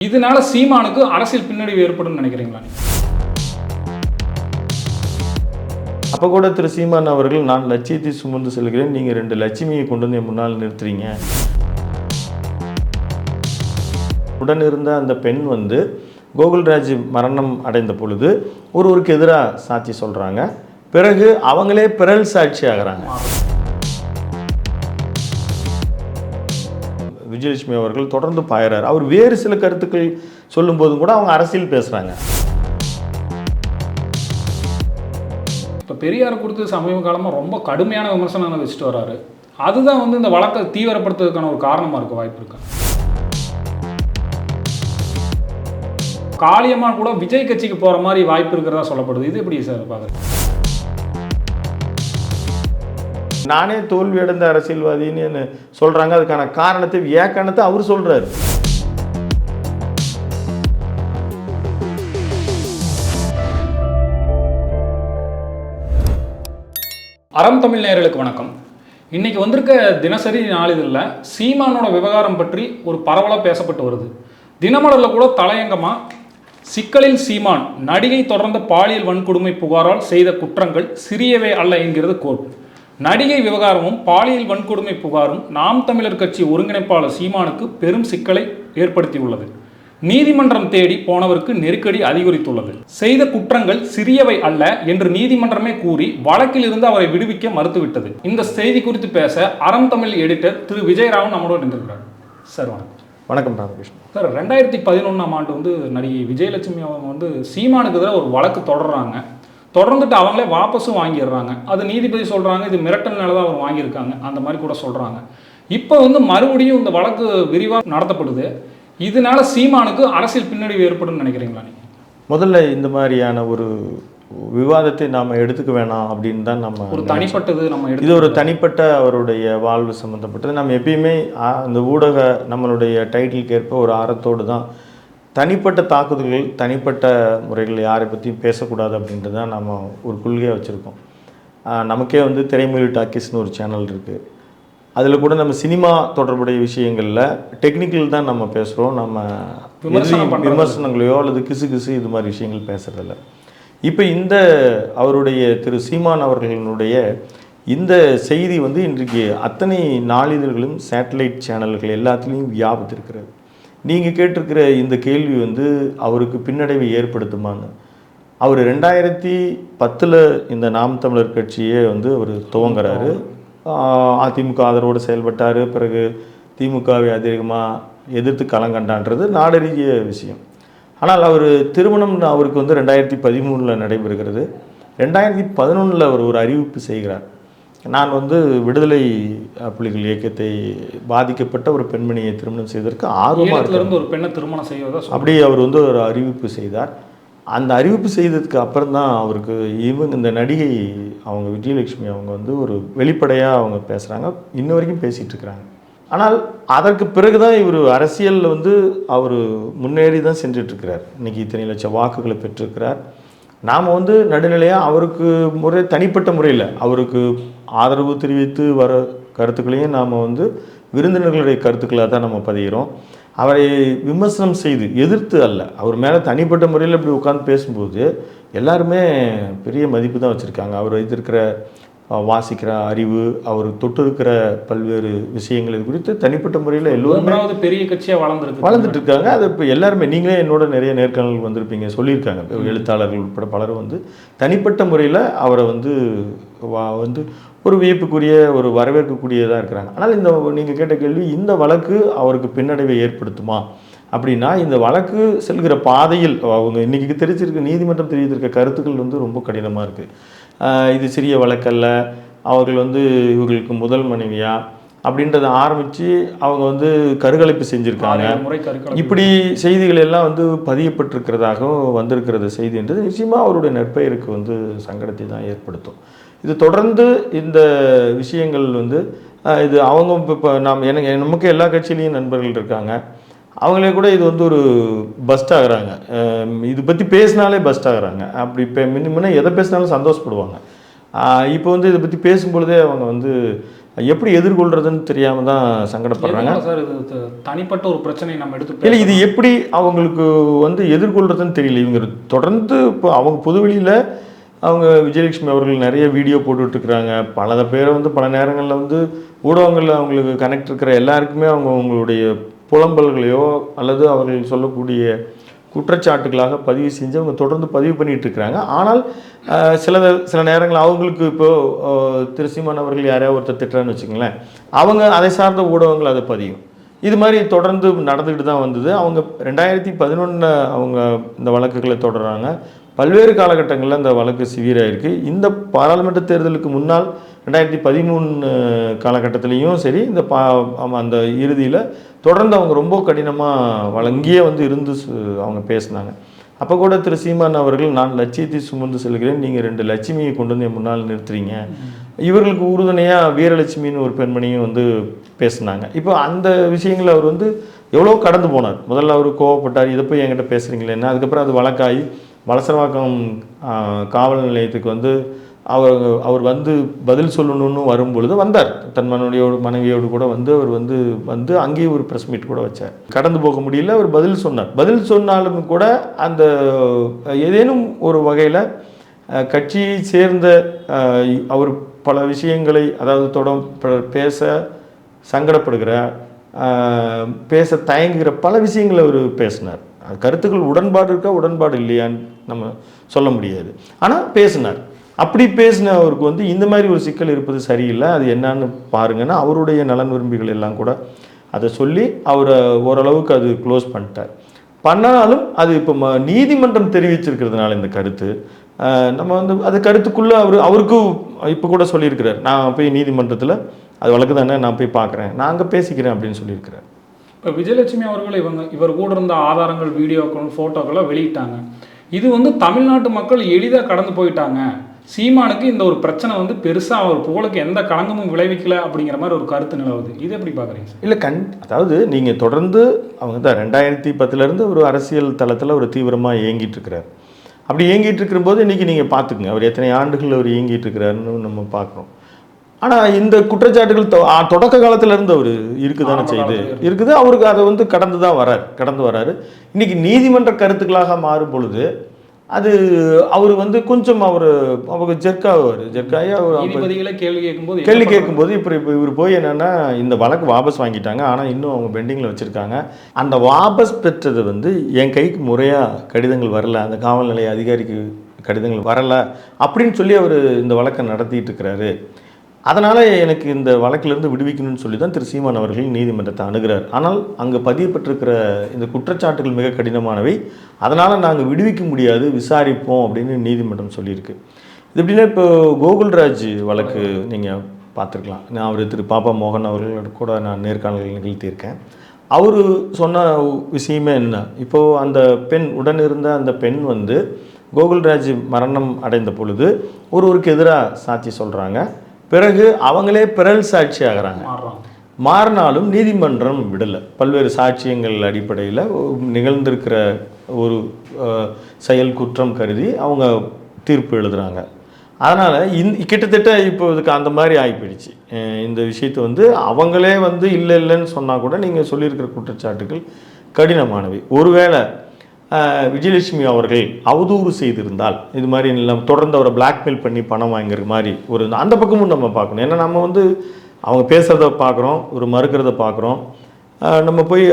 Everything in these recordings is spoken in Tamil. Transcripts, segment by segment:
இதனால சீமானுக்கு அரசியல் பின்னடைவு ஏற்படும் நினைக்கிறீங்களா? அப்போ கூட திரு சீமான் அவர்கள், நான் லட்சியத்தை சுமந்து செல்கிறேன், நீங்கள் 2 லட்சுமியை கொண்டு வந்து என் முன்னால் நிறுத்துறீங்க. உடன் இருந்த அந்த பெண் வந்து கோகுல்ராஜ் மரணம் அடைந்த பொழுது ஒருவருக்கு எதிராக சாட்சி சொல்கிறாங்க. பிறகு அவங்களே பிறல் சாட்சி ஆகிறாங்க. விஜயலட்சுமி அவர்கள் தொடர்ந்து பாயிறார். அவர் வேறு சில கருத்துக்கள் சொல்லும்போதும் கூட அவங்க அரசியல் பேசுகிறாங்க. இப்போ பெரியார் கொடுத்து சமீப காலமாக ரொம்ப கடுமையான விமர்சனம் வச்சுட்டு வர்றாரு. அதுதான் வந்து இந்த வழக்கை தீவிரப்படுத்துறதுக்கான ஒரு காரணமாக இருக்க வாய்ப்பு இருக்கு. காளியம்மாள் கூட விஜய் கட்சிக்கு போகிற மாதிரி வாய்ப்பு இருக்கிறதா சொல்லப்படுது. இது எப்படி சார் பார்க்குறீங்க? நானே தோல்வி அடைந்த அரசியல்வாதின்னு சொல்கிறாங்க. அதுக்கான காரணத்தை வியாக்கானத்தை அவர் சொல்கிறார். அறம் தமிழ் நேயர்களுக்கு வணக்கம். இன்னைக்கு வந்திருக்க தினசரி நாளிதழில் சீமானோட விவகாரம் பற்றி ஒரு பரவலாக பேசப்பட்டு வருது. தினமலரில் கூட தலையங்கமாக சிக்கலில் சீமான், நடிகை தொடர்ந்த பாலியல் வன்கொடுமை புகாரால் செய்த குற்றங்கள் சிறியவை அல்ல என்கிறது கோட். நடிகை விவகாரமும் பாலியல் வன்கொடுமை புகாரும் நாம் தமிழர் கட்சி ஒருங்கிணைப்பாளர் சீமானுக்கு பெரும் சிக்கலை ஏற்படுத்தியுள்ளது. நீதிமன்றம் தேடி போனவருக்கு நெருக்கடி அதிகரித்துள்ளது. செய்த குற்றங்கள் சிறியவை அல்ல என்று நீதிமன்றமே கூறி வழக்கில் இருந்து அவரை விடுவிக்க மறுத்துவிட்டது. இந்த செய்தி குறித்து பேச அறம் தமிழ் எடிட்டர் திரு விஜயராவன் நம்மளோடு இருந்திருக்கிறார். சார் வணக்கம். வணக்கம் ராமகிருஷ்ணன். சார், 2011ஆம் ஆண்டு வந்து நடிகை விஜயலட்சுமி அவங்க வந்து சீமானுக்கு எதிராக ஒரு வழக்கு தொடர்றாங்க. தொடர்ந்துட்டு அவங்களே வாபஸும் வாங்கிடுறாங்க. அது நீதிபதி சொல்கிறாங்க இது மிரட்டல்னால தான் அவர் வாங்கியிருக்காங்க, அந்த மாதிரி கூட சொல்கிறாங்க. இப்போ வந்து மறுபடியும் இந்த வழக்கு விரிவாக நடத்தப்படுது. இதனால சீமானுக்கு அரசியல் பின்னடைவு ஏற்படும் நினைக்கிறீங்களா நீங்கள்? முதல்ல இந்த மாதிரியான ஒரு விவாதத்தை நாம் எடுத்துக்க வேணாம் அப்படின்னு தான் நம்ம ஒரு தனிப்பட்டது நம்ம இது ஒரு தனிப்பட்ட அவருடைய வாழ்வு சம்மந்தப்பட்டது. நம்ம எப்பயுமே இந்த ஊடக நம்மளுடைய டைட்டிலுக்கு ஏற்ப ஒரு அறத்தோடு தான் தனிப்பட்ட தாக்குதல்கள், தனிப்பட்ட முறைகள் யாரை பற்றியும் பேசக்கூடாது அப்படின்றது தான் நம்ம ஒரு கொள்கையாக வச்சுருக்கோம். நமக்கே வந்து திரைமொழி டாக்கீஸ்னு ஒரு சேனல் இருக்குது. அதில் கூட நம்ம சினிமா தொடர்புடைய விஷயங்களில் டெக்னிக்கல் தான் நம்ம பேசுகிறோம். நம்ம விமர்சனங்களையோ அல்லது கிசு இது மாதிரி விஷயங்கள் பேசுகிறதில்ல. இப்போ இந்த அவருடைய திரு சீமான் அவர்களுடைய இந்த செய்தி வந்து இன்றைக்கு அத்தனை நாளிதழ்களும் சேட்டலைட் சேனல்கள் எல்லாத்துலேயும் வியாபித்திருக்கிறது. நீங்கள் கேட்டிருக்கிற இந்த கேள்வி வந்து அவருக்கு பின்னடைவை ஏற்படுத்துமான்னு. அவர் 2010 இந்த நாம் தமிழர் கட்சியே வந்து அவர் துவங்குறாரு. அதிமுக ஆதரவோடு செயல்பட்டார். பிறகு திமுகவை அதிகமாக எதிர்த்து களங்கண்டான்றது நாடறிய விஷயம். ஆனால் அவர் திருமணம் அவருக்கு வந்து 2013 நடைபெறுகிறது. 2011 அவர் ஒரு அறிவிப்பு செய்கிறார். நான் வந்து விடுதலை புலிகள் இயக்கத்தை பாதிக்கப்பட்ட ஒரு பெண்மணியை திருமணம் செய்வதற்கு ஆர்வமாக ஒரு பெண்ணை திருமணம் செய்வதா அப்படி அவர் வந்து ஒரு அறிவிப்பு செய்தார். அந்த அறிவிப்பு செய்ததுக்கு அப்புறம் தான் அவருக்கு இந்த நடிகை அவங்க விஜயலட்சுமி அவங்க வந்து ஒரு வெளிப்படையாக அவங்க பேசுகிறாங்க, இன்ன வரைக்கும் பேசிகிட்டு இருக்கிறாங்க. ஆனால் அதற்கு பிறகு தான் இவர் அரசியலில் வந்து அவர் முன்னேறி தான் சென்றுட்டுருக்கிறார். இன்றைக்கி இத்தனை லட்சம் வாக்குகளை பெற்றிருக்கிறார். நாம் வந்து நடுநிலையாக அவருக்கு தனிப்பட்ட முறையில் அவருக்கு ஆதரவு தெரிவித்து வர கருத்துக்களையும் நாம் வந்து விருந்தினர்களுடைய கருத்துக்களாக தான் நம்ம பதிகிறோம். அவரை விமர்சனம் செய்து எதிர்த்து அல்ல. அவர் மேலே தனிப்பட்ட முறையில் இப்படி உட்காந்து பேசும்போது எல்லாருமே பெரிய மதிப்பு தான் வச்சுருக்காங்க. அவர் வைத்திருக்கிற வாசிக்கிற அறிவு, அவர் தொட்டு இருக்கிற பல்வேறு விஷயங்கள் இது குறித்து தனிப்பட்ட முறையில் எல்லோருமே பெரிய கட்சியாக வளர்ந்துட்டு இருக்காங்க. அது இப்போ எல்லாருமே நீங்களே என்னோட நிறைய நேர்காணல் வந்திருப்பீங்க, சொல்லியிருக்காங்க. எழுத்தாளர்கள் உட்பட பலரும் வந்து தனிப்பட்ட முறையில் அவரை வந்து ஒரு வியப்புக்குரிய ஒரு வரவேற்கக்கூடியதாக இருக்கிறாங்க. ஆனால் இந்த நீங்கள் கேட்ட கேள்வி, இந்த வழக்கு அவருக்கு பின்னடைவை ஏற்படுத்துமா அப்படின்னா, இந்த வழக்கு செல்கிற பாதையில் அவங்க இன்றைக்கி நீதிமன்றம் தெரிவித்திருக்க கருத்துக்கள் வந்து ரொம்ப கடினமாக இருக்குது. இது சிறிய வழக்கல்ல, அவர்கள் வந்து இவர்களுக்கு முதல் மனைவியா அப்படின்றத ஆரம்பித்து அவங்க வந்து கருக்கலைப்பு செஞ்சுருக்காங்க. இப்படி செய்திகள் எல்லாம் வந்து பதியப்பட்டிருக்கிறதாகவும் வந்திருக்கிறது செய்தின்றது நிச்சயமாக அவருடைய நற்பெயருக்கு வந்து சங்கடத்தை தான் ஏற்படுத்தும். இது தொடர்ந்து இந்த விஷயங்கள் வந்து இது அவங்க இப்போ நமக்கு எல்லா கட்சியிலையும் நண்பர்கள் இருக்காங்க. அவங்களே கூட இது வந்து ஒரு பஸ்ட் ஆகுறாங்க. இது பற்றி பேசினாலே பஸ்ட் ஆகுறாங்க. அப்படி இப்போ முன்ன எதை பேசினாலும் சந்தோஷப்படுவாங்க. இப்போ வந்து இதை பற்றி பேசும்பொழுதே அவங்க வந்து எப்படி எதிர்கொள்றதுன்னு தெரியாமல் தான் சங்கடப்படுறாங்க. சார் இது தனிப்பட்ட ஒரு பிரச்சனை நம்ம எடுத்து இல்லை, இது எப்படி அவங்களுக்கு வந்து எதிர்கொள்றதுன்னு தெரியல. இவங்க தொடர்ந்து இப்போ அவங்க பொதுவெளியில் அவங்க விஜயலட்சுமி அவர்கள் நிறைய வீடியோ போட்டுட்ருக்குறாங்க. பல பேரை வந்து பல நேரங்களில் வந்து ஊடகங்களில் அவங்களுக்கு கனெக்ட் இருக்கிற எல்லாருக்குமே அவங்களுடைய புலம்பல்களையோ அல்லது அவர்கள் சொல்லக்கூடிய குற்றச்சாட்டுகளாக பதிவு செஞ்சு அவங்க தொடர்ந்து பதிவு பண்ணிகிட்டு இருக்கிறாங்க. ஆனால் சில நேரங்கள் அவங்களுக்கு இப்போது திரு சீமான் அவர்கள் யாரையா ஒருத்தர் திட்டுறான்னு வச்சுங்களேன், அவங்க அதை சார்ந்த ஊடகங்கள் அதை பதியும். இது மாதிரி தொடர்ந்து நடந்துக்கிட்டு தான் வந்தது. அவங்க 2011 அவங்க இந்த வழக்குகளை தொடர்றாங்க. பல்வேறு காலகட்டங்களில் அந்த வழக்கு சிவியராக இருக்குது. இந்த பாராளுமன்ற தேர்தலுக்கு முன்னால் 2013 காலகட்டத்திலையும் சரி, இந்த அந்த இறுதியில் தொடர்ந்து அவங்க ரொம்ப கடினமாக வழங்கியே வந்து இருந்து அவங்க பேசினாங்க. அப்போ கூட திரு சீமான் அவர்கள், நான் லட்சியத்தை சுமந்து செல்கிறேன், நீங்கள் 2 லட்சுமியை கொண்டு வந்து என் முன்னால் நிறுத்துறீங்க. இவர்களுக்கு உறுதுணையாக வீரலட்சுமின்னு ஒரு பெண்மணியும் வந்து பேசினாங்க. இப்போ அந்த விஷயங்களை அவர் வந்து எவ்வளோ கடந்து போனார். முதல்ல அவர் கோவப்பட்டார், இதை போய் என்கிட்ட பேசுகிறீங்களேன்னா. அதுக்கப்புறம் அது வழக்காகி வலசரவாக்கம் காவல் நிலையத்துக்கு வந்து அவர் வந்து பதில் சொல்லணும்னு வரும்பொழுது வந்தார். தன் மனைவியோடு கூட வந்து அவர் வந்து அங்கேயும் ஒரு ப்ரெஸ் மீட் கூட வச்சார். கடந்து போக முடியல, அவர் பதில் சொன்னார். பதில் சொன்னாலும் கூட அந்த ஏதேனும் ஒரு வகையில் கட்சியை சேர்ந்த அவர் பல விஷயங்களை, அதாவது பேச சங்கடப்படுகிற, பேச தயங்குகிற பல விஷயங்களை அவர் பேசினார். கருத்துக்கள் உடன்பாடு இருக்கா உடன்பாடு இல்லையான்னு நம்ம சொல்ல முடியாது. ஆனால் பேசினார். அப்படி பேசின அவருக்கு வந்து இந்த மாதிரி ஒரு சிக்கல் இருப்பது சரியில்லை, அது என்னன்னு பாருங்கன்னா அவருடைய நலன் விரும்பிகள் எல்லாம் கூட அதை சொல்லி அவரை ஓரளவுக்கு அது க்ளோஸ் பண்ணிட்டார். பண்ணாலும் அது இப்போ நீதிமன்றம் தெரிவிச்சிருக்கிறதுனால இந்த கருத்து நம்ம வந்து அது கருத்துக்குள்ளே அவருக்கும் இப்போ கூட சொல்லியிருக்கிறார், நான் போய் நீதிமன்றத்தில் அது வழக்கு தானே, நான் போய் பார்க்குறேன், நான் அங்கே பேசிக்கிறேன் அப்படின்னு சொல்லியிருக்கிறார். இப்போ விஜயலட்சுமி அவர்கள் இவர் கூட இருந்த ஆதாரங்கள், வீடியோக்கள், ஃபோட்டோக்களை வெளியிட்டாங்க. இது வந்து தமிழ்நாட்டு மக்கள் எளிதாக கடந்து போயிட்டாங்க. சீமானுக்கு இந்த ஒரு பிரச்சனை வந்து பெருசாக அவர் புகழுக்கு எந்த களங்கமும் விளைவிக்கல அப்படிங்கிற மாதிரி ஒரு கருத்து நிலவுது. இது எப்படி பார்க்குறீங்க சார்? இல்லை, அதாவது நீங்கள் தொடர்ந்து அவங்க தான் 2010 ஒரு அரசியல் தளத்தில் ஒரு தீவிரமாக இயங்கிட்டு இருக்கிறார். அப்படி இயங்கிட்டு இருக்கிறபோது இன்றைக்கி நீங்கள் பார்த்துக்குங்க அவர் எத்தனை ஆண்டுகள் அவர் இயங்கிட்டு இருக்கிறாருன்னு நம்ம பார்க்குறோம். ஆனால் இந்த குற்றச்சாட்டுகள் தொடக்க காலத்திலேருந்து அவர் இருக்குதானே செய்யுது இருக்குது. அவருக்கு அதை வந்து கடந்து வராரு. இன்றைக்கி நீதிமன்ற கருத்துக்களாக மாறும் பொழுது அது அவர் வந்து கொஞ்சம் அவருக்கு ஜெர்க்காகி அவர் கேள்வி கேட்கும்போது இப்போ இவர் போய் என்னென்னா இந்த வழக்கு வாபஸ் வாங்கிட்டாங்க, ஆனால் இன்னும் அவங்க பெண்டிங்கில் வச்சுருக்காங்க. அந்த வாபஸ் பெற்றது வந்து என் கைக்கு முறையாக கடிதங்கள் வரல, அந்த காவல் நிலைய அதிகாரிக்கு கடிதங்கள் வரலை அப்படின்னு சொல்லி அவர் இந்த வழக்கை நடத்திட்டு இருக்கிறாரு. அதனால் எனக்கு இந்த வழக்கிலிருந்து விடுவிக்கணும்னு சொல்லி தான் திரு சீமான் அவர்கள் நீதிமன்றத்தை அணுகிறார். ஆனால் அங்கே பதியப்பட்டிருக்கிற இந்த குற்றச்சாட்டுகள் மிக கடினமானவை, அதனால் நாங்கள் விடுவிக்க முடியாது, விசாரிப்போம் அப்படின்னு நீதிமன்றம் சொல்லியிருக்கு. இது எப்படின்னா, இப்போ கோகுல்ராஜ் வழக்கு நீங்கள் பார்த்துருக்கலாம். நான் திரு பாப்பா மோகன் அவர்கள் கூட நான் நேர்காணல்கள் நிகழ்த்தியிருக்கேன். அவர் சொன்ன விஷயமே என்ன, இப்போது அந்த பெண் உடன் இருந்த அந்த பெண் வந்து கோகுல்ராஜ் மரணம் அடைந்த பொழுது ஒருவருக்கு எதிராக சாட்சி சொல்கிறாங்க. பிறகு அவங்களே பிறல் சாட்சி ஆகிறாங்க. மாறினாலும் நீதிமன்றம் விடலை. பல்வேறு சாட்சியங்கள் அடிப்படையில் நிகழ்ந்திருக்கிற ஒரு செயல் குற்றம் கருதி அவங்க தீர்ப்பு எழுதுகிறாங்க. அதனால் கிட்டத்தட்ட இப்போ இதுக்கு அந்த மாதிரி ஆகிப்போயிடுச்சு. இந்த விஷயத்தை வந்து அவங்களே வந்து இல்லைன்னு சொன்னால் கூட நீங்கள் சொல்லியிருக்கிற குற்றச்சாட்டுகள் கடினமானவை. ஒருவேளை விஜயலட்சுமி அவர்கள் அவதூறு செய்திருந்தால், இது மாதிரி எல்லாம் தொடர்ந்து அவரை பிளாக்மெயில் பண்ணி பணம் வாங்குற மாதிரி ஒரு அந்த பக்கமும் நம்ம பார்க்கணும். ஏன்னா நம்ம வந்து அவங்க பேசுகிறத பார்க்குறோம், ஒரு மறுக்கிறத பார்க்குறோம். நம்ம போய்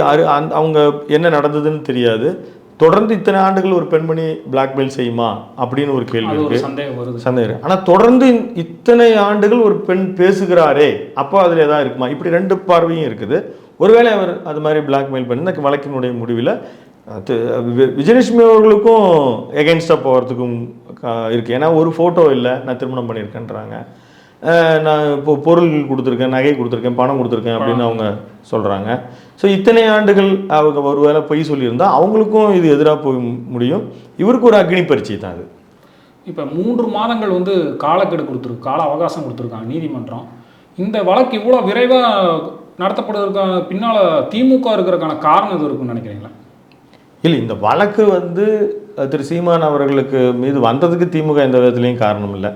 அவங்க என்ன நடந்ததுன்னு தெரியாது. தொடர்ந்து இத்தனை ஆண்டுகள் ஒரு பெண்மணி பிளாக்மெயில் செய்யுமா அப்படின்னு ஒரு கேள்வி இருக்குது, சந்தேகம். ஆனால் தொடர்ந்து இத்தனை ஆண்டுகள் ஒரு பெண் பேசுகிறாரே, அப்போ அதில் எதாவது இருக்குமா? இப்படி 2 பார்வையும் இருக்குது. ஒருவேளை அவர் அது மாதிரி பிளாக்மெயில் பண்ணி இந்த வழக்கினுடைய முடிவில் விஜயலட்சுமி அவர்களுக்கும் எகென்ஸ்டாக போகிறதுக்கும் இருக்குது. ஏன்னா ஒரு ஃபோட்டோ இல்லை, நான் திருமணம் பண்ணியிருக்கேன்றாங்க, நான் இப்போ பொருள் கொடுத்துருக்கேன், நகை கொடுத்துருக்கேன், பணம் கொடுத்துருக்கேன் அப்படின்னு அவங்க சொல்கிறாங்க. ஸோ இத்தனை ஆண்டுகள் அவங்க ஒரு வேளை பொய் சொல்லியிருந்தால் அவங்களுக்கும் இது எதிராக போய் முடியும். இவருக்கு ஒரு அக்னி பரீட்சை தான் அது. இப்போ 3 மாதங்கள் வந்து காலக்கெடு கால அவகாசம் கொடுத்துருக்காங்க நீதிமன்றம். இந்த வழக்கு இவ்வளோ விரைவாக நடத்தப்படுவதற்கான பின்னால் திமுக இருக்கிறதுக்கான காரணம் இது இருக்குன்னு நினைக்கிறீங்களா? இல்லை, இந்த வழக்கு வந்து திரு சீமான் அவர்களுக்கு மீது வந்ததுக்கு திமுக எந்த விதத்துலேயும் காரணம் இல்லை.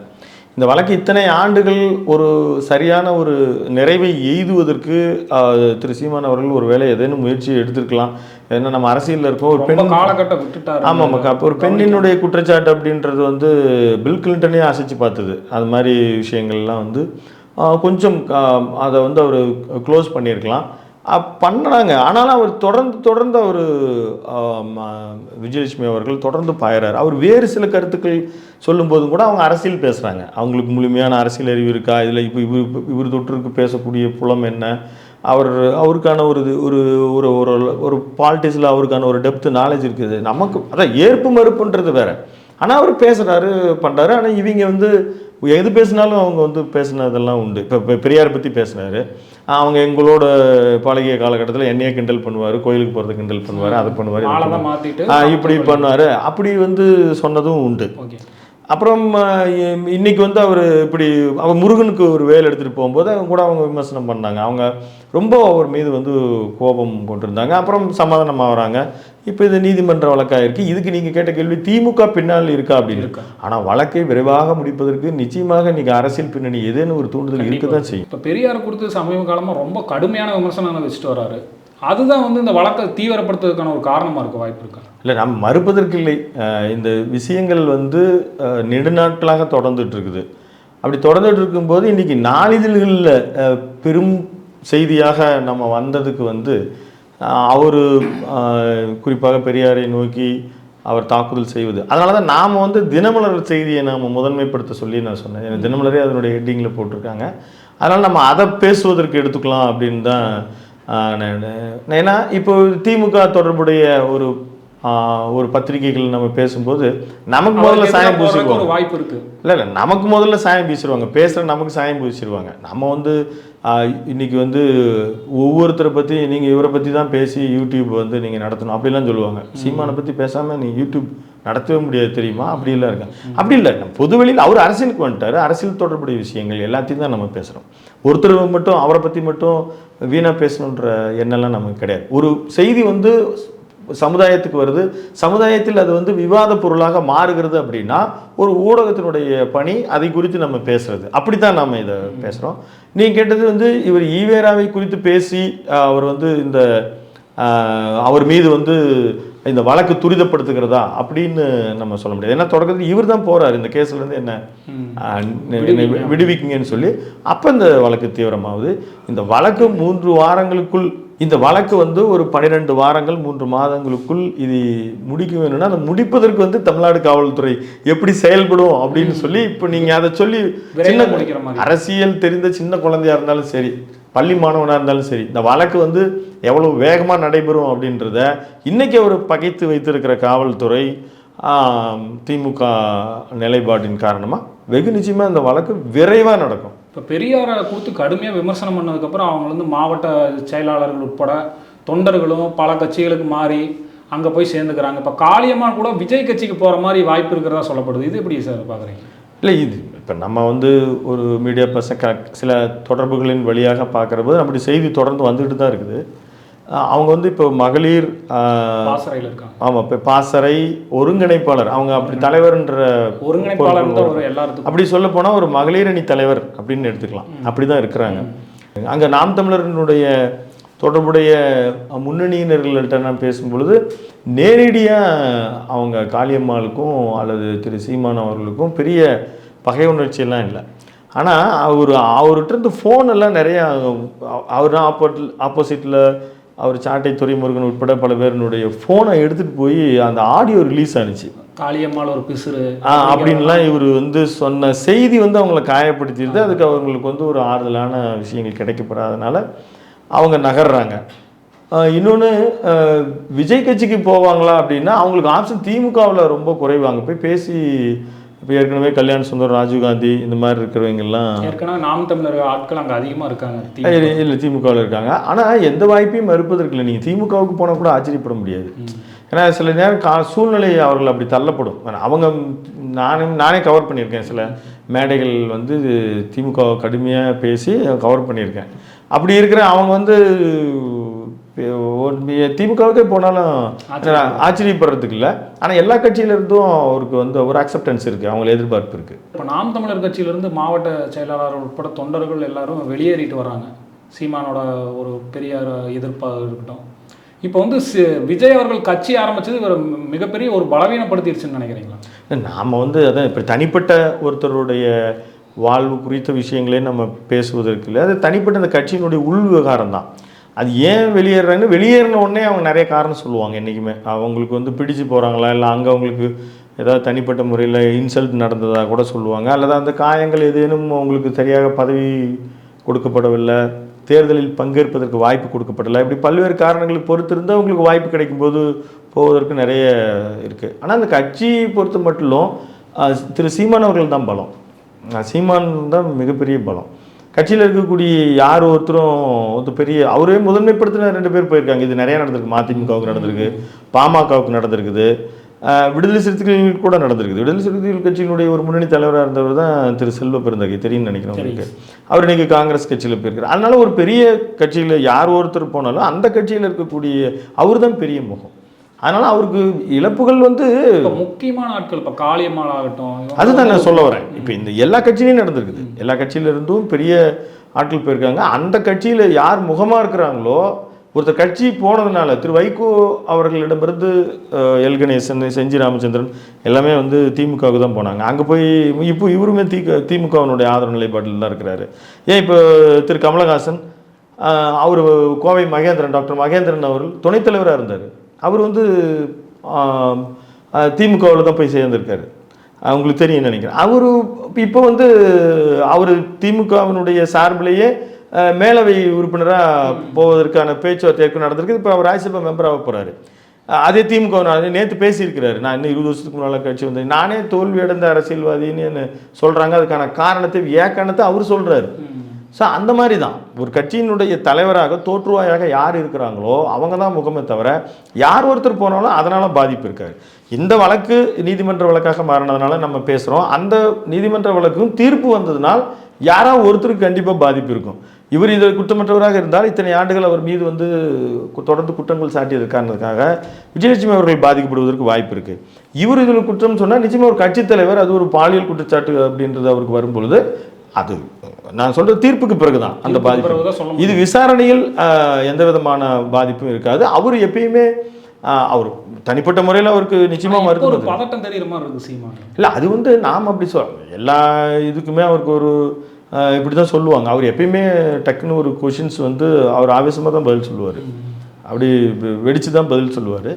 இந்த வழக்கு இத்தனை ஆண்டுகள் ஒரு சரியான ஒரு நிறைவை எய்துவதற்கு திரு சீமான் அவர்கள் ஒரு வேளை ஏதேனும் முயற்சி எடுத்திருக்கலாம். ஏன்னா நம்ம அரசியலில் இருக்கோம், ஒரு பெண் காலகட்டம் விட்டுட்டாரு. ஆமாம், அப்போ ஒரு பெண்ணினுடைய குற்றச்சாட்டு அப்படின்றது வந்து பில் கிளின்டனே அசைச்சு பார்த்தது. அது மாதிரி விஷயங்கள்லாம் வந்து கொஞ்சம் அதை வந்து அவர் க்ளோஸ் பண்ணியிருக்கலாம், பண்ணாங்க. ஆனாலும் அவர் தொடர்ந்து அவர் விஜயலட்சுமி அவர்கள் தொடர்ந்து பாயிறார். அவர் வேறு சில கருத்துக்கள் சொல்லும்போதும் கூட அவங்க அரசியல் பேசுகிறாங்க. அவங்களுக்கு முழுமையான அரசியல் அறிவு இருக்கா, இதில் இப்போ இவர் தொற்றுக்கு பேசக்கூடிய புலம் என்ன, அவருக்கான ஒரு ஒரு ஒரு ஒரு பாலிட்டிக்ஸில் அவருக்கான ஒரு டெப்த் நாலேஜ் இருக்குது. நமக்கு அதான் ஏற்பு மறுப்புன்றது வேறு. ஆனால் அவர் பேசுகிறாரு, பண்ணுறாரு. ஆனால் இவங்க வந்து எது பேசினாலும் அவங்க வந்து பேசினதெல்லாம் உண்டு. இப்போ பெரியார் பற்றி பேசினார், அவங்க எங்களோட பழகிய காலகட்டத்தில் என்னையே கிண்டல் பண்ணுவார், கோயிலுக்கு போகிறத கிண்டல் பண்ணுவார், அதை பண்ணுவார், இப்படி பண்ணுவார், அப்படி வந்து சொன்னதும் உண்டு. அப்புறம் இன்னைக்கு வந்து அவர் இப்படி அவர் முருகனுக்கு ஒரு வேலை எடுத்துகிட்டு போகும்போது அவங்க கூட அவங்க விமர்சனம் பண்ணாங்க. அவங்க ரொம்ப அவர் மீது வந்து கோபம் கொண்டிருந்தாங்க. அப்புறம் சமாதானம் ஆகிறாங்க. இப்போ இது நீதிமன்ற வழக்காக இருக்குது. இதுக்கு நீங்கள் கேட்ட கேள்வி திமுக பின்னால் இருக்கா அப்படின்னு இருக்கா. ஆனால் வழக்கை விரைவாக முடிப்பதற்கு நிச்சயமாக இன்றைக்கி அரசியல் பின்னணி ஏதேனும் ஒரு தூண்டுதல் இருக்க தான் செய்யும். இப்போ பெரியார் கொடுத்து சமீப காலமாக ரொம்ப கடுமையான விமர்சனங்களை வச்சுட்டு வர்றாரு. அதுதான் வந்து இந்த வழக்கை தீவிரப்படுத்துறதுக்கான ஒரு காரணமாக இருக்க வாய்ப்பு இருக்கா? இல்லை, நம்ம மறுப்பதற்கு இல்லை. இந்த விஷயங்கள் வந்து நெடுநாட்களாக தொடர்ந்துட்டு இருக்குது. அப்படி தொடர்ந்துட்டு இருக்கும்போது இன்றைக்கி நாளிதழ்களில் பெரும் செய்தியாக நம்ம வந்ததுக்கு வந்து அவர் குறிப்பாக பெரியாரை நோக்கி அவர் தாக்குதல் செய்வது. அதனால தான் நாம் வந்து தினமலர் செய்தியை நாம் முதன்மைப்படுத்த சொல்லி நான் சொன்னேன். தினமலரே அதனுடைய ஹெட்டிங்கில் போட்டிருக்காங்க. அதனால் நம்ம அதை பேசுவதற்கு எடுத்துக்கலாம் அப்படின்னு தான். ஏன்னா இப்போ திமுக தொடர்புடைய ஒரு பத்திரிகைகள் நம்ம பேசும்போது நமக்கு முதல்ல சாயம் பூசிடுவாங்க, வாய்ப்பு இருக்கு. இல்லை நமக்கு முதல்ல சாயம் பூசிடுவாங்க, பேசுகிற நமக்கு சாயம் பூசிடுவாங்க. நம்ம வந்து இன்னைக்கு வந்து ஒவ்வொருத்தரை பற்றி நீங்கள் இவரை பற்றி தான் பேசி யூடியூப் வந்து நீங்கள் நடத்தணும் அப்படிலாம் சொல்லுவாங்க. சீமானை பற்றி பேசாமல் நீ யூடியூப் நடத்தவே முடியாது தெரியுமா, அப்படிலாம் இருக்காங்க. அப்படி இல்லை, நம்ம பொதுவெளியில் அவர் அரசியலுக்கு வந்துட்டார். அரசியல் தொடர்புடைய விஷயங்கள் எல்லாத்தையும் தான் நம்ம பேசுகிறோம். ஒருத்தர் மட்டும் அவரை பற்றி மட்டும் வீணாக பேசணுன்ற எண்ணெல்லாம் நமக்கு கிடையாது. ஒரு செய்தி வந்து சமுதாயத்துக்கு வருது, சமுதாயத்தில் அது வந்து விவாத பொருளாக மாறுகிறது அப்படின்னா ஒரு ஊடகத்தினுடைய பணி அதை குறித்து நம்ம பேசுறது. அப்படித்தான் நம்ம இதை பேசுகிறோம். நீங்கள் கேட்டது வந்து இவர் ஈவேராவை குறித்து பேசி அவர் வந்து இந்த அவர் மீது வந்து இந்த வழக்கு துரிதப்படுத்துகிறதா அப்படின்னு நம்ம சொல்ல முடியாது. ஏன்னா தொடக்கத்தில் இவர் தான் போகிறார் இந்த கேஸ்லேருந்து என்ன விடுவிக்குங்கன்னு சொல்லி. அப்போ இந்த வழக்கு தீவிரமாகுது. இந்த வழக்கு 3 வாரங்களுக்குள், இந்த வழக்கு வந்து ஒரு 12 வாரங்கள் 3 மாதங்களுக்குள் இது முடிக்க வேணும்னா அதை முடிப்பதற்கு வந்து தமிழ்நாடு காவல்துறை எப்படி செயல்படும் அப்படின்னு சொல்லி இப்போ நீங்கள் அதை சொல்லி சின்ன அரசியல் தெரிந்த சின்ன குழந்தையாக இருந்தாலும் சரி, பள்ளி மாணவனாக இருந்தாலும் சரி, இந்த வழக்கு வந்து எவ்வளோ வேகமாக நடைபெறும் அப்படின்றத இன்றைக்கி அவர் பகைத்து வைத்திருக்கிற காவல்துறை திமுக நிலைப்பாட்டின் காரணமாக வெகு நிச்சயமாக இந்த வழக்கு விரைவாக நடக்கும். இப்போ பெரியாரை கொடுத்து கடுமையாக விமர்சனம் பண்ணதுக்கப்புறம் அவங்க வந்து மாவட்ட செயலாளர்கள் உட்பட தொண்டர்களும் பல கட்சிகளுக்கு மாறி அங்கே போய் சேர்ந்துக்கிறாங்க. இப்போ காளியம்மாள் கூட விஜய் கட்சிக்கு போகிற மாதிரி வாய்ப்பு இருக்கிறதா சொல்லப்படுது. இது எப்படி சார் பார்க்குறீங்க? இல்லை, இது இப்போ நம்ம வந்து ஒரு மீடியா பர்சன் சில தொடர்புகளின் வழியாக பார்க்குற போது அப்படி செய்தி தொடர்ந்து வந்துட்டு தான் இருக்குது. அவங்க வந்து இப்போ மகளிர் பாசறையில் இருக்காங்க. ஆமாம், இப்போ பாசறை ஒருங்கிணைப்பாளர், அவங்க அப்படி தலைவர்ன்ற ஒருங்கிணைப்பாளர் அப்படி சொல்ல போனால் ஒரு மகளிர் அணி தலைவர் அப்படின்னு எடுத்துக்கலாம். அப்படி தான் இருக்கிறாங்க. அங்கே நாம் தமிழரினுடைய தொடர்புடைய முன்னணியினர்கள்ட்ட நான் பேசும்பொழுது நேரடியாக அவங்க காளியம்மாளுக்கும் அல்லது திரு சீமான் அவர்களுக்கும் பெரிய பகை உணர்ச்சியெல்லாம் இல்லை. ஆனால் அவர்கிட்ட ஃபோன் எல்லாம் நிறையா அவர் ஆப்போசிட்டில் அவர் சாட்டை துரைமுருகன் உட்பட பல பேருனுடைய ஃபோனை எடுத்துகிட்டு போய் அந்த ஆடியோ ரிலீஸ் ஆனிச்சு. காளியம்மாள் ஒரு பிசுறு அப்படின்லாம் இவர் வந்து சொன்ன செய்தி வந்து அவங்கள காயப்படுத்திடுது. அதுக்கு அவங்களுக்கு வந்து ஒரு ஆறுதலான விஷயங்கள் கிடைக்கப்படாதனால அவங்க நகர்றாங்க. இன்னொன்று, விஜய் கட்சிக்கு போவாங்களா அப்படின்னா அவங்களுக்கு ஆப்ஷன் திமுகவில் ரொம்ப குறைவாங்க. போய் பேசி இப்போ ஏற்கனவே கல்யாண சுந்தரம், ராஜீவ்காந்தி இந்த மாதிரி இருக்கிறவங்கெல்லாம் ஏற்கனவே நாம் தமிழர் ஆட்கள் அங்கே அதிகமாக இருக்காங்க. இல்லை, திமுகவில் இருக்காங்க. ஆனால் எந்த வாய்ப்பையும் மறுப்பதற்கு இல்லை. நீங்கள் திமுகவுக்கு போனால் கூட ஆச்சரியப்பட முடியாது. ஏன்னா சில நேரம் சூழ்நிலை அவர்கள் அப்படி தள்ளப்படும். அவங்க நானே கவர் பண்ணியிருக்கேன். சில மேடைகள் வந்து திமுக கடுமையாக பேசி கவர் பண்ணியிருக்கேன். அப்படி இருக்கிற அவங்க வந்து திமுகவுக்கே போனாலும் ஆச்சரியப்படுறதுக்கு இல்லை. ஆனால் எல்லா கட்சியிலிருந்தும் அவருக்கு வந்து ஒரு அக்செப்டன்ஸ் இருக்குது, அவங்கள எதிர்பார்ப்பு இருக்குது. இப்போ நாம் தமிழர் கட்சியிலேருந்து மாவட்ட செயலாளர் உட்பட தொண்டர்கள் எல்லாரும் வெளியேறிட்டு வர்றாங்க. சீமானோட ஒரு பெரிய எதிர்ப்பாக இருக்கட்டும். இப்போ வந்து விஜய் அவர்கள் கட்சி ஆரம்பித்தது ஒரு மிகப்பெரிய ஒரு பலவீனப்படுத்திடுச்சுன்னு நினைக்கிறீங்களா? நாம் வந்து அதான் இப்போ தனிப்பட்ட ஒருத்தருடைய வாழ்வு குறித்த விஷயங்களே நம்ம பேசுவதற்கு இல்லை. அது தனிப்பட்ட அந்த கட்சியினுடைய உள் விவகாரம் தான். அது ஏன் வெளியேறாங்கன்னு வெளியேறின உடனே அவங்க நிறைய காரணம் சொல்லுவாங்க. என்றைக்குமே அவங்களுக்கு வந்து பிடிச்சு போகிறாங்களா, இல்லை அங்கே அவங்களுக்கு ஏதாவது தனிப்பட்ட முறையில் இன்சல்ட் நடந்ததாக கூட சொல்லுவாங்க. அல்லது அந்த காயங்கள் ஏதேனும் அவங்களுக்கு சரியாக பதவி கொடுக்கப்படவில்லை, தேர்தலில் பங்கேற்பதற்கு வாய்ப்பு கொடுக்கப்படலை, இப்படி பல்வேறு காரணங்களை பொறுத்து இருந்தால் அவங்களுக்கு வாய்ப்பு கிடைக்கும்போது போவதற்கு நிறைய இருக்குது. ஆனால் அந்த கட்சியை பொறுத்த மட்டும் திரு சீமான் அவர்கள் தான் பலம். சீமான் தான் மிகப்பெரிய பலம். கட்சியில் இருக்கக்கூடிய யார் ஒருத்தரும் ஒரு பெரிய அவரே முதன்மைப்படுத்தின 2 பேர் போயிருக்காங்க. இது நிறையா நடந்திருக்கு. மதிமுகவுக்கு நடந்திருக்கு, பாமகவுக்கு நடந்திருக்குது, விடுதலை சிறுத்தைகள் கூட நடந்திருக்குது. விடுதலை சிறுத்தைகள் கட்சியினுடைய ஒரு முன்னணி தலைவராக இருந்தவர் தான் திரு செல்வ பெருந்தகை, தெரியும்னு நினைக்கிறேன் உங்களுக்கு. அவர் இன்றைக்கி காங்கிரஸ் கட்சியில் போயிருக்கார். அதனால ஒரு பெரிய கட்சியில் யார் ஒருத்தர் போனாலும் அந்த கட்சியில் இருக்கக்கூடிய அவர் தான் பெரிய முகம். அதனால அவருக்கு இழப்புகள் வந்து முக்கியமான ஆட்கள், இப்போ காளியம்மாள் ஆகட்டும், அதுதான் நான் சொல்ல வரேன். இப்போ இந்த எல்லா கட்சியிலையும் நடந்திருக்குது. எல்லா கட்சியிலிருந்தும் பெரிய ஆட்கள் போயிருக்காங்க. அந்த கட்சியில் யார் முகமாக இருக்கிறாங்களோ, ஒருத்தர் கட்சி போனதுனால திரு வைகோ அவர்களிடமிருந்து எல் கணேசன், செஞ்சி ராமச்சந்திரன் எல்லாமே வந்து திமுகவுக்கு தான் போனாங்க. அங்கே போய் இப்போ இவருமே திமுகவினுடைய ஆதரவு நிலைப்பாட்டில் தான் இருக்கிறாரு. ஏன் இப்போ திரு கமலஹாசன் அவர் கோவை மகேந்திரன், டாக்டர் மகேந்திரன் அவர்கள் துணைத் தலைவராக இருந்தார். அவர் வந்து திமுகவில் தான் போய் சேர்ந்திருக்காரு. அவங்களுக்கு தெரியும் நினைக்கிறேன். அவர் இப்போ வந்து அவர் திமுகவினுடைய சார்பிலேயே மேலவை உறுப்பினராக போவதற்கான பேச்சுவார்த்தை நடந்திருக்கு. இப்போ அவர் ராஜ்யசபா மெம்பராக போகிறாரு. அதே திமுக நேற்று பேசியிருக்கிறாரு. நான் இன்னும் 20 வருஷத்துக்கு முன்னால் கட்சி வந்தேன், நானே தோல்வி அடைந்த அரசியல்வாதின்னு சொல்கிறாங்க, அதுக்கான காரணத்தை ஏக்காரணத்தை அவர் சொல்கிறாரு. ஸோ அந்த மாதிரி தான் ஒரு கட்சியினுடைய தலைவராக தோற்றுவாயாக யார் இருக்கிறாங்களோ அவங்க தான் முகமே தவிர யார் ஒருத்தர் போனாலும் அதனால் பாதிப்பு இருக்காது. இந்த வழக்கு நீதிமன்ற வழக்காக மாறினதுனால நம்ம பேசுகிறோம். அந்த நீதிமன்ற வழக்கும் தீர்ப்பு வந்ததுனால் யாராவது ஒருத்தருக்கு கண்டிப்பாக பாதிப்பு இருக்கும். இவர் இதில் குற்றமற்றவராக இருந்தால் இத்தனை ஆண்டுகள் அவர் மீது வந்து தொடர்ந்து குற்றங்கள் சாட்டியது காரணத்துக்காக விஜயலட்சுமி அவர்கள் பாதிக்கப்படுவதற்கு வாய்ப்பு இருக்குது. இவர் இதில் குற்றம் சொன்னால் நிச்சயமாக ஒரு கட்சித் தலைவர் அது ஒரு பாலியல் குற்றச்சாட்டு அப்படின்றது அவருக்கு வரும்பொழுது அது நான் சொல்கிற தீர்ப்புக்கு பிறகு தான் அந்த பாதிப்பு. இது விசாரணையில் எந்த விதமான பாதிப்பும் இருக்காது. அவர் எப்பயுமே அவர் தனிப்பட்ட முறையில் அவருக்கு நிச்சயமாக மறுக்கிறது பதட்டம் தெரியுற மாதிரி இருக்குது சீமான். இல்லை, அது வந்து நாம் அப்படி எல்லா இதுக்குமே அவருக்கு ஒரு இப்படி தான் சொல்லுவாங்க. அவர் எப்பயுமே டக்குன்னு ஒரு கொஷின்ஸ் வந்து அவர் ஆவேசமாக தான் பதில் சொல்லுவார், அப்படி வெடித்து தான் பதில் சொல்லுவார்.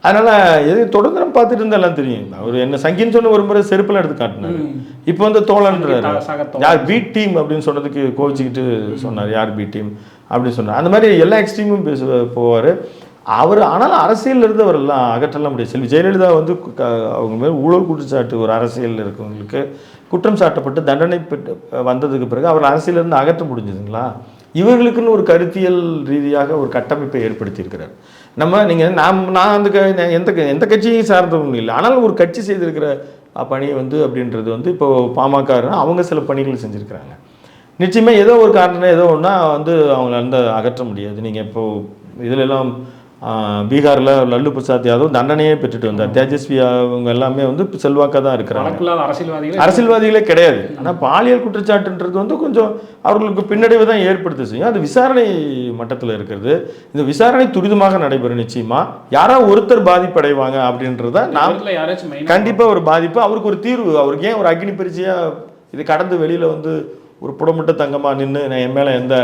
அதனால் எது தொடர்ந்து நம்ம பார்த்துட்டு இருந்தால் எல்லாம் தெரியும். அவர் என்ன சங்கின்னு சொன்ன ஒரு முறை செருப்பெல்லாம் எடுத்து காட்டினார். இப்போ வந்து தோழன்றார், யார் பி டீம் அப்படின்னு சொன்னதுக்கு கோவிச்சுக்கிட்டு சொன்னார், யார் பி டீம் அப்படின்னு சொன்னார். அந்த மாதிரி எல்லா எக்ஸ்ட்ரீமும் போவார் அவர். ஆனால் அரசியலில் இருந்து அவரெல்லாம் அகற்றலாம் முடியாது. செல்வி ஜெயலலிதா வந்து அவங்க மேல் ஊழல் குற்றச்சாட்டு ஒரு அரசியலில் இருக்கவங்களுக்கு குற்றம் சாட்டப்பட்டு தண்டனை பெற்று வந்ததுக்கு பிறகு அவர் அரசியலிருந்து அகற்ற முடிஞ்சதுங்களா? இவர்களுக்குன்னு ஒரு கருத்தியல் ரீதியாக ஒரு கட்டமைப்பை ஏற்படுத்தியிருக்கிறார். நீங்கள் நான் அந்த எந்த கட்சியும் சார்ந்தவங்க இல்லை, ஆனால் ஒரு கட்சி செய்திருக்கிற பணியை வந்து அப்படின்றது வந்து இப்போ பாமக அவங்க சில பணிகள் செஞ்சுருக்கிறாங்க. நிச்சயமாக ஏதோ ஒரு காரணம் ஏதோ ஒன்றா வந்து அவங்கள வந்து அகற்ற முடியாது. நீங்கள் இப்போது இதிலெல்லாம் பீகாரில் லல்லு பிரசாத் யாதவ் தண்டனையே பெற்றுட்டு வந்தார். தேஜஸ்வி அவங்க எல்லாமே வந்து செல்வாக்காக தான் இருக்கிறாங்க, அரசியல்வாதிகளே கிடையாது. ஆனால் பாலியல் குற்றச்சாட்டுன்றது வந்து கொஞ்சம் அவர்களுக்கு பின்னடைவு தான் ஏற்படுத்த செய்யும். அது விசாரணை மட்டத்தில் இருக்கிறது. இந்த விசாரணை துரிதமாக நடைபெறும். நிச்சயமாக யாராவது ஒருத்தர் பாதிப்படைவாங்க அப்படின்றத நாம் கண்டிப்பாக ஒரு பாதிப்பு, அவருக்கு ஒரு தீர்வு. அவருக்கு ஏன் ஒரு அக்னி பரிச்சையாக இது கடந்து வெளியில் வந்து ஒரு புடமிட்ட தங்கமாக நின்று நான் என் மேலே எந்த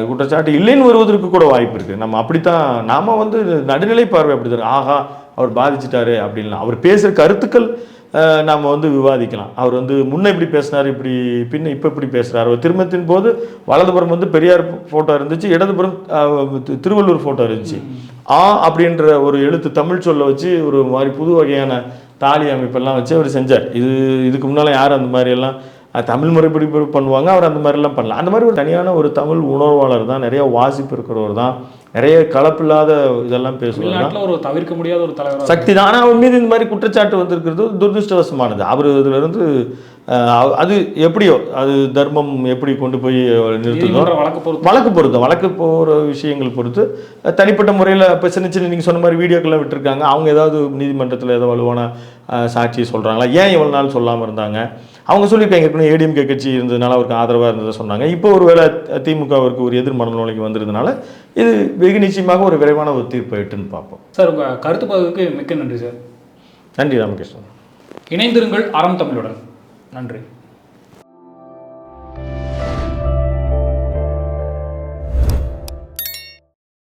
குற்றச்சாட்டு இல்லைன்னு வருவதற்கு கூட வாய்ப்பு இருக்குது. நம்ம அப்படித்தான் நாம் வந்து நடுநிலை பார்வை அப்படி தரும். ஆஹா அவர் பாதிச்சிட்டாரு அப்படின்லாம் அவர் பேசுகிற கருத்துக்கள் நாம் வந்து விவாதிக்கலாம். அவர் வந்து முன்ன இப்படி பேசினார், இப்படி பின்ன இப்போ இப்படி பேசுகிறார். அவர் திருமணத்தின் போது வலதுபுறம் வந்து பெரியார் ஃபோட்டோ இருந்துச்சு, இடதுபுறம் திருவள்ளூர் ஃபோட்டோ இருந்துச்சு. அப்படின்ற ஒரு எழுத்து தமிழ் சொல்ல வச்சு ஒரு மாதிரி புது வகையான தாலி அமைப்பெல்லாம் வச்சு அவர் செஞ்சார். இதுக்கு முன்னால் யார் அந்த மாதிரியெல்லாம் தமிழ் முறைப்படி பண்ணுவாங்க, அவர் அந்த மாதிரிலாம் பண்ணலாம். அந்த மாதிரி ஒரு தனியான ஒரு தமிழ் உணர்வாளர் தான், நிறையா வாசிப்பு இருக்கிறவர் தான், நிறைய கலப்பில்லாத இதெல்லாம் பேசுவாங்க. தமிழ்நாட்டில் ஒரு தவிர்க்க முடியாத ஒரு தலைவர் சக்தி தான். ஆனால் அவர் மீது இந்த மாதிரி குற்றச்சாட்டு வந்திருக்கிறது துரதிருஷ்டவசமானது. அவர் இதிலிருந்து அது எப்படியோ அது தர்மம் எப்படி கொண்டு போய் நிறுத்துதோ வழக்கு போகிற விஷயங்கள் பொறுத்து தனிப்பட்ட முறையில் இப்போ சின்ன சின்ன நீங்கள் சொன்ன மாதிரி வீடியோக்கெல்லாம் விட்டுருக்காங்க. அவங்க ஏதாவது நீதிமன்றத்தில் ஏதோ வலுவான சாட்சி சொல்கிறாங்களா, ஏன் இவ்வளோ நாள் சொல்லாமல் இருந்தாங்க? அவங்க சொல்லியிருக்காங்க ஏற்கனவே ஏடிஎம்கே கட்சி இருந்ததுனால அவருக்கு ஆதரவாக இருந்ததை சொன்னாங்க. இப்போ ஒரு வேளை திமுகவிற்கு ஒரு எதிர் மனநிலைக்கு வந்திருந்தனால இது வெகு நிச்சயமாக ஒரு விரைவான ஒரு தீர்ப்பு எட்டுன்னு பார்ப்போம். சார், உங்கள் கருத்து பதிவுக்கு மிக்க நன்றி சார். நன்றி ராமகிருஷ்ணன். இணைந்திருங்கள் அறம் தமிழுடன். நன்றி.